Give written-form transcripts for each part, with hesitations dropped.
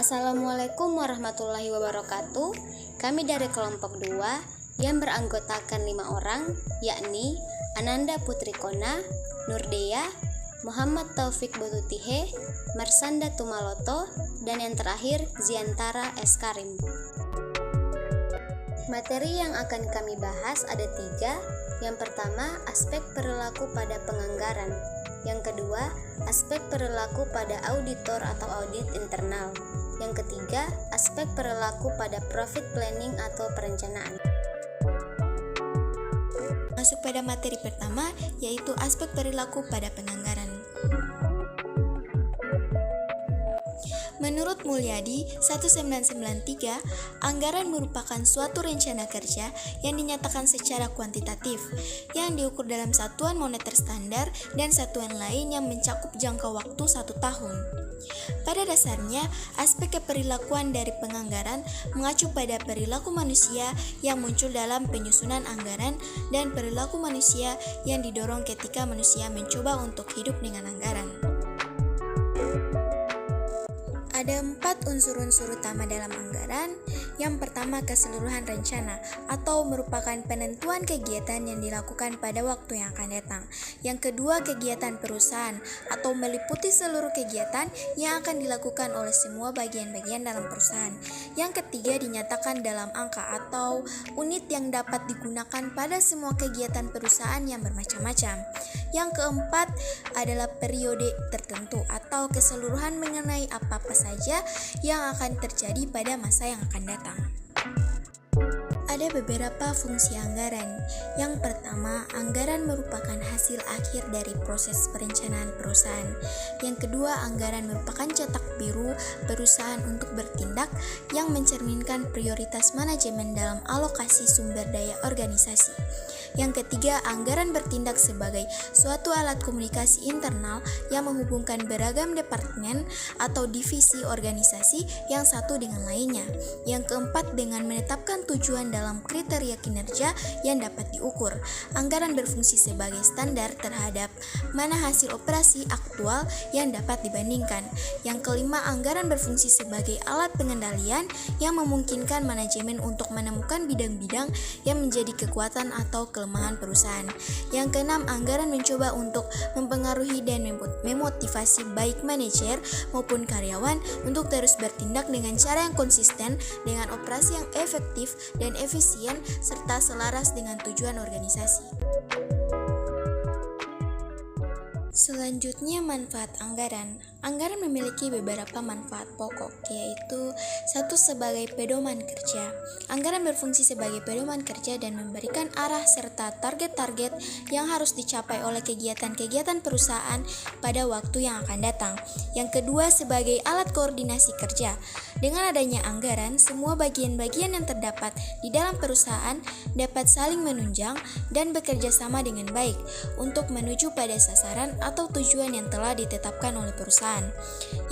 Assalamualaikum warahmatullahi wabarakatuh. Kami dari kelompok 2 yang beranggotakan 5 orang, yakni Ananda Putri Kona, Nurdea, Muhammad Taufik Botutihe, Marsanda Tumaloto, dan yang terakhir Ziantara S. Karim. Materi yang akan kami bahas ada 3. Yang pertama, aspek perilaku pada penganggaran. Yang kedua, aspek perilaku pada auditor atau audit internal. Yang ketiga, aspek perilaku pada profit planning atau perencanaan. Masuk pada materi pertama, yaitu aspek perilaku pada penganggaran. Menurut Mulyadi 1993, anggaran merupakan suatu rencana kerja yang dinyatakan secara kuantitatif, yang diukur dalam satuan moneter standar dan satuan lain yang mencakup jangka waktu 1 tahun. Pada dasarnya, aspek keperilakuan dari penganggaran mengacu pada perilaku manusia yang muncul dalam penyusunan anggaran dan perilaku manusia yang didorong ketika manusia mencoba untuk hidup dengan anggaran. Ada 4 unsur-unsur utama dalam anggaran. Yang pertama, keseluruhan rencana atau merupakan penentuan kegiatan yang dilakukan pada waktu yang akan datang. Yang kedua, kegiatan perusahaan atau meliputi seluruh kegiatan yang akan dilakukan oleh semua bagian-bagian dalam perusahaan. Yang ketiga, dinyatakan dalam angka atau unit yang dapat digunakan pada semua kegiatan perusahaan yang bermacam-macam. Yang keempat adalah periode tertentu atau keseluruhan mengenai apa-apa saja yang akan terjadi pada masa yang akan datang. Ada beberapa fungsi anggaran. Yang pertama, anggaran merupakan hasil akhir dari proses perencanaan perusahaan. Yang kedua, anggaran merupakan cetak biru perusahaan untuk bertindak yang mencerminkan prioritas manajemen dalam alokasi sumber daya organisasi. Yang ketiga, anggaran bertindak sebagai suatu alat komunikasi internal yang menghubungkan beragam departemen atau divisi organisasi yang satu dengan lainnya. Yang keempat, dengan menetapkan tujuan dalam kriteria kinerja yang dapat diukur. Anggaran berfungsi sebagai standar terhadap mana hasil operasi aktual yang dapat dibandingkan. Yang kelima, anggaran berfungsi sebagai alat pengendalian yang memungkinkan manajemen untuk menemukan bidang-bidang yang menjadi kekuatan atau kelemahan perusahaan. Yang keenam, anggaran mencoba untuk mempengaruhi dan memotivasi baik manajer maupun karyawan untuk terus bertindak dengan cara yang konsisten, dengan operasi yang efektif dan efisien, serta selaras dengan tujuan organisasi. Selanjutnya, manfaat anggaran. Anggaran memiliki beberapa manfaat pokok, yaitu 1. Sebagai pedoman kerja. Anggaran berfungsi sebagai pedoman kerja dan memberikan arah serta target-target yang harus dicapai oleh kegiatan-kegiatan perusahaan pada waktu yang akan datang. Yang kedua, sebagai alat koordinasi kerja. Dengan adanya anggaran, semua bagian-bagian yang terdapat di dalam perusahaan dapat saling menunjang dan bekerja sama dengan baik untuk menuju pada sasaran atau tujuan yang telah ditetapkan oleh perusahaan.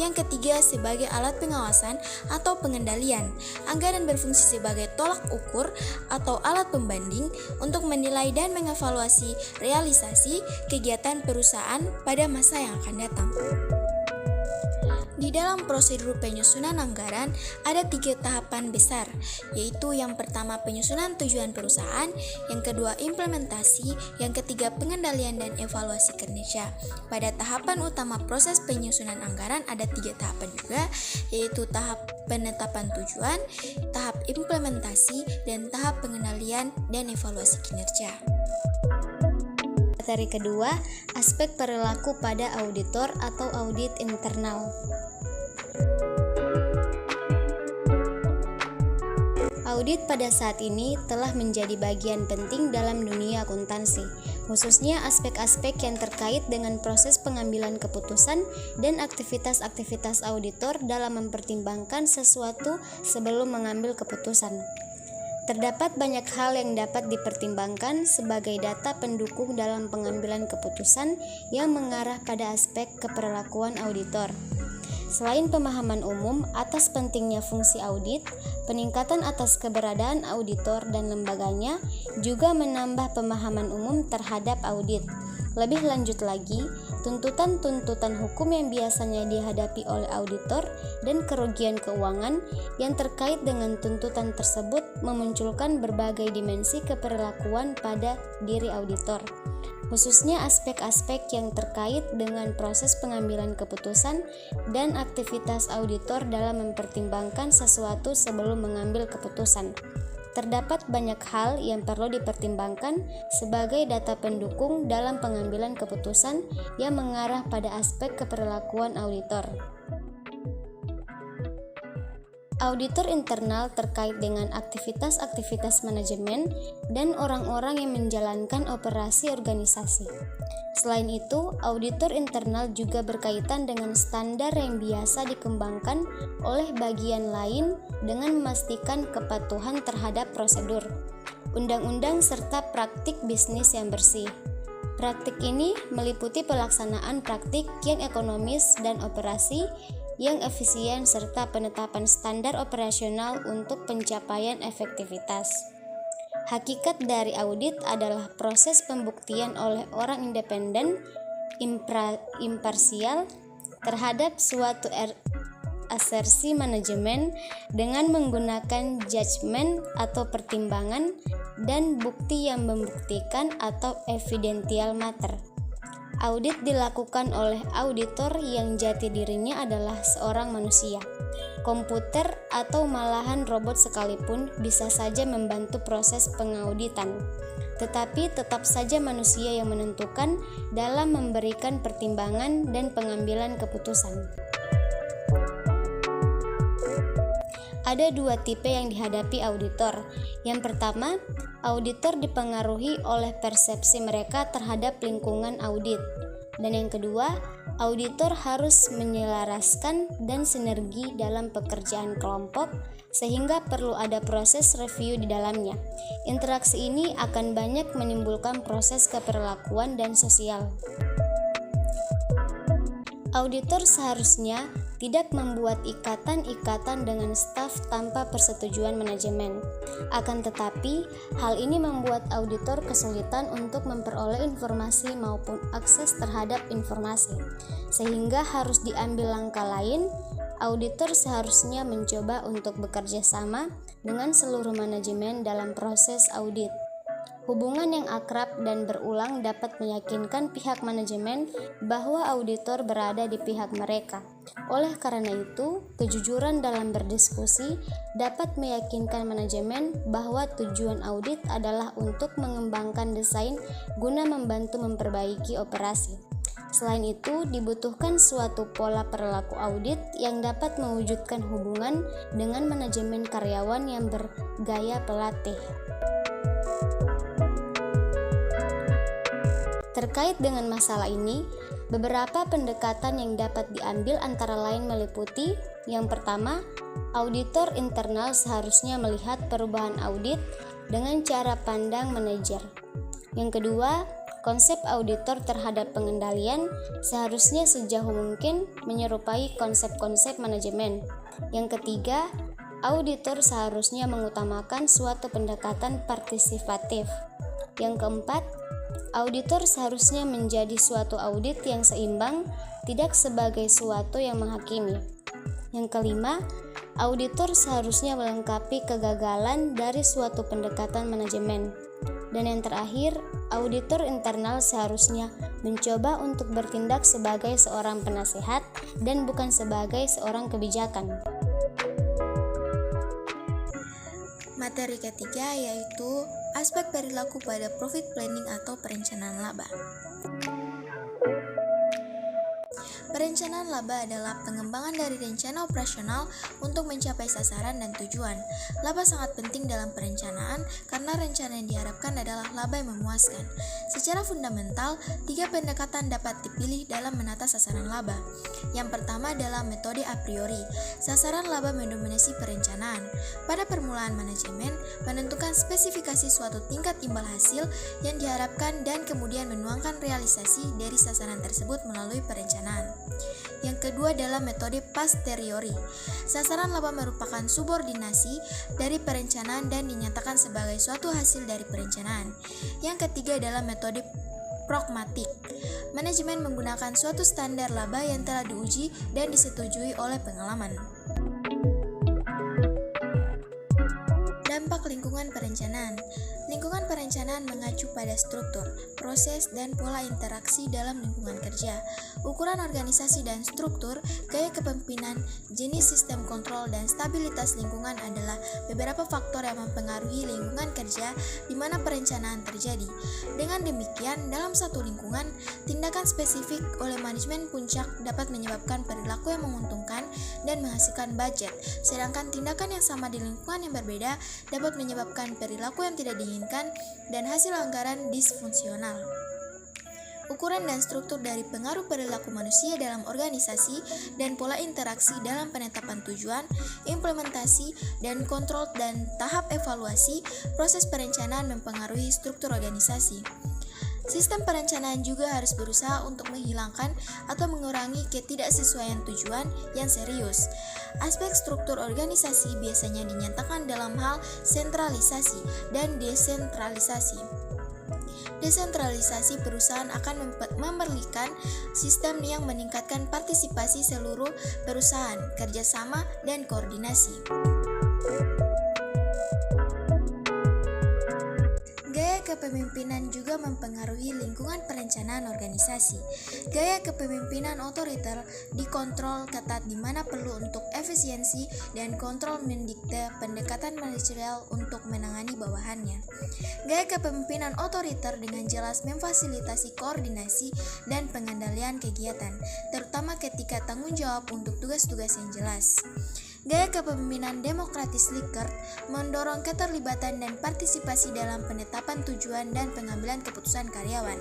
Yang ketiga, sebagai alat pengawasan atau pengendalian. Anggaran berfungsi sebagai tolak ukur atau alat pembanding untuk menilai dan mengevaluasi realisasi kegiatan perusahaan pada masa yang akan datang. Di dalam prosedur penyusunan anggaran ada 3 tahapan besar, yaitu yang pertama penyusunan tujuan perusahaan, yang kedua implementasi, yang ketiga pengendalian dan evaluasi kinerja. Pada tahapan utama proses penyusunan anggaran ada 3 tahapan juga, yaitu tahap penetapan tujuan, tahap implementasi, dan tahap pengendalian dan evaluasi kinerja. Materi kedua, aspek perilaku pada auditor atau audit internal. Audit pada saat ini telah menjadi bagian penting dalam dunia akuntansi, khususnya aspek-aspek yang terkait dengan proses pengambilan keputusan dan aktivitas-aktivitas auditor dalam mempertimbangkan sesuatu sebelum mengambil keputusan. Terdapat banyak hal yang dapat dipertimbangkan sebagai data pendukung dalam pengambilan keputusan yang mengarah pada aspek keperilakuan auditor. Selain pemahaman umum atas pentingnya fungsi audit, peningkatan atas keberadaan auditor dan lembaganya juga menambah pemahaman umum terhadap audit. Lebih lanjut lagi, tuntutan-tuntutan hukum yang biasanya dihadapi oleh auditor, dan kerugian keuangan yang terkait dengan tuntutan tersebut memunculkan berbagai dimensi keperlakuan pada diri auditor, khususnya aspek-aspek yang terkait dengan proses pengambilan keputusan dan aktivitas auditor dalam mempertimbangkan sesuatu sebelum mengambil keputusan. Terdapat banyak hal yang perlu dipertimbangkan sebagai data pendukung dalam pengambilan keputusan yang mengarah pada aspek keperlakuan auditor. Auditor internal terkait dengan aktivitas-aktivitas manajemen dan orang-orang yang menjalankan operasi organisasi. Selain itu, auditor internal juga berkaitan dengan standar yang biasa dikembangkan oleh bagian lain dengan memastikan kepatuhan terhadap prosedur, undang-undang serta praktik bisnis yang bersih. Praktik ini meliputi pelaksanaan praktik yang ekonomis dan operasi yang efisien serta penetapan standar operasional untuk pencapaian efektivitas. Hakikat dari audit adalah proses pembuktian oleh orang independen, imparsial terhadap suatu asersi manajemen dengan menggunakan judgement atau pertimbangan dan bukti yang membuktikan atau evidential matter. Audit dilakukan oleh auditor yang jati dirinya adalah seorang manusia. Komputer atau malahan robot sekalipun bisa saja membantu proses pengauditan, tetapi tetap saja manusia yang menentukan dalam memberikan pertimbangan dan pengambilan keputusan. Ada dua tipe yang dihadapi auditor. Yang pertama, auditor dipengaruhi oleh persepsi mereka terhadap lingkungan audit. Dan yang kedua, auditor harus menyelaraskan dan sinergi dalam pekerjaan kelompok sehingga perlu ada proses review di dalamnya. Interaksi ini akan banyak menimbulkan proses keperlakuan dan sosial. Auditor seharusnya tidak membuat ikatan-ikatan dengan staf tanpa persetujuan manajemen. Akan tetapi, hal ini membuat auditor kesulitan untuk memperoleh informasi maupun akses terhadap informasi. Sehingga harus diambil langkah lain, auditor seharusnya mencoba untuk bekerja sama dengan seluruh manajemen dalam proses audit. Hubungan yang akrab dan berulang dapat meyakinkan pihak manajemen bahwa auditor berada di pihak mereka. Oleh karena itu, kejujuran dalam berdiskusi dapat meyakinkan manajemen bahwa tujuan audit adalah untuk mengembangkan desain guna membantu memperbaiki operasi. Selain itu, dibutuhkan suatu pola perilaku audit yang dapat mewujudkan hubungan dengan manajemen karyawan yang bergaya pelatih. Terkait dengan masalah ini, beberapa pendekatan yang dapat diambil antara lain meliputi: yang pertama, auditor internal seharusnya melihat perubahan audit dengan cara pandang manajer. Yang kedua, konsep auditor terhadap pengendalian seharusnya sejauh mungkin menyerupai konsep-konsep manajemen. Yang ketiga, auditor seharusnya mengutamakan suatu pendekatan partisipatif. Yang keempat, auditor seharusnya menjadi suatu audit yang seimbang, tidak sebagai suatu yang menghakimi. Yang kelima, auditor seharusnya melengkapi kegagalan dari suatu pendekatan manajemen. Dan yang terakhir, auditor internal seharusnya mencoba untuk bertindak sebagai seorang penasehat dan bukan sebagai seorang kebijakan. Materi ketiga yaitu aspek perilaku pada profit planning atau perencanaan laba. Perencanaan laba adalah pengembangan dari rencana operasional untuk mencapai sasaran dan tujuan. Laba sangat penting dalam perencanaan karena rencana yang diharapkan adalah laba yang memuaskan. Secara fundamental, 3 pendekatan dapat dipilih dalam menata sasaran laba. Yang pertama adalah metode a priori. Sasaran laba mendominasi perencanaan. Pada permulaan manajemen, menentukan spesifikasi suatu tingkat imbal hasil yang diharapkan dan kemudian menuangkan realisasi dari sasaran tersebut melalui perencanaan. Yang kedua adalah metode posteriori. Sasaran laba merupakan subordinasi dari perencanaan dan dinyatakan sebagai suatu hasil dari perencanaan. Yang ketiga adalah metode pragmatik. Manajemen menggunakan suatu standar laba yang telah diuji dan disetujui oleh pengalaman. Dampak lingkungan perencanaan. Lingkungan perencanaan mengacu pada struktur, proses, dan pola interaksi dalam lingkungan kerja. Ukuran organisasi dan struktur, gaya kepemimpinan, jenis sistem kontrol, dan stabilitas lingkungan adalah beberapa faktor yang mempengaruhi lingkungan kerja di mana perencanaan terjadi. Dengan demikian, dalam satu lingkungan, tindakan spesifik oleh manajemen puncak dapat menyebabkan perilaku yang menguntungkan dan menghasilkan budget, sedangkan tindakan yang sama di lingkungan yang berbeda dapat menyebabkan perilaku yang tidak diinginkan dan hasil anggaran disfungsional. Ukuran dan struktur dari pengaruh perilaku manusia dalam organisasi dan pola interaksi dalam penetapan tujuan, implementasi, dan kontrol dan tahap evaluasi, proses perencanaan mempengaruhi struktur organisasi. Sistem perencanaan juga harus berusaha untuk menghilangkan atau mengurangi ketidaksesuaian tujuan yang serius. Aspek struktur organisasi biasanya dinyatakan dalam hal sentralisasi dan desentralisasi. Desentralisasi perusahaan akan memerlukan sistem yang meningkatkan partisipasi seluruh perusahaan, kerjasama, dan koordinasi. Gaya kepemimpinan juga mempengaruhi lingkungan perencanaan organisasi. Gaya kepemimpinan otoriter dikontrol ketat di mana perlu untuk efisiensi dan kontrol mendikte pendekatan manajerial untuk menangani bawahannya. Gaya kepemimpinan otoriter dengan jelas memfasilitasi koordinasi dan pengendalian kegiatan, terutama ketika tanggung jawab untuk tugas-tugas yang jelas. Gaya kepemimpinan demokratis Likert mendorong keterlibatan dan partisipasi dalam penetapan tujuan dan pengambilan keputusan karyawan.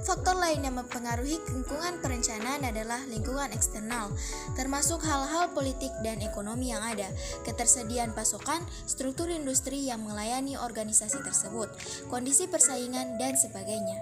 Faktor lain yang mempengaruhi lingkungan perencanaan adalah lingkungan eksternal, termasuk hal-hal politik dan ekonomi yang ada, ketersediaan pasokan, struktur industri yang melayani organisasi tersebut, kondisi persaingan, dan sebagainya.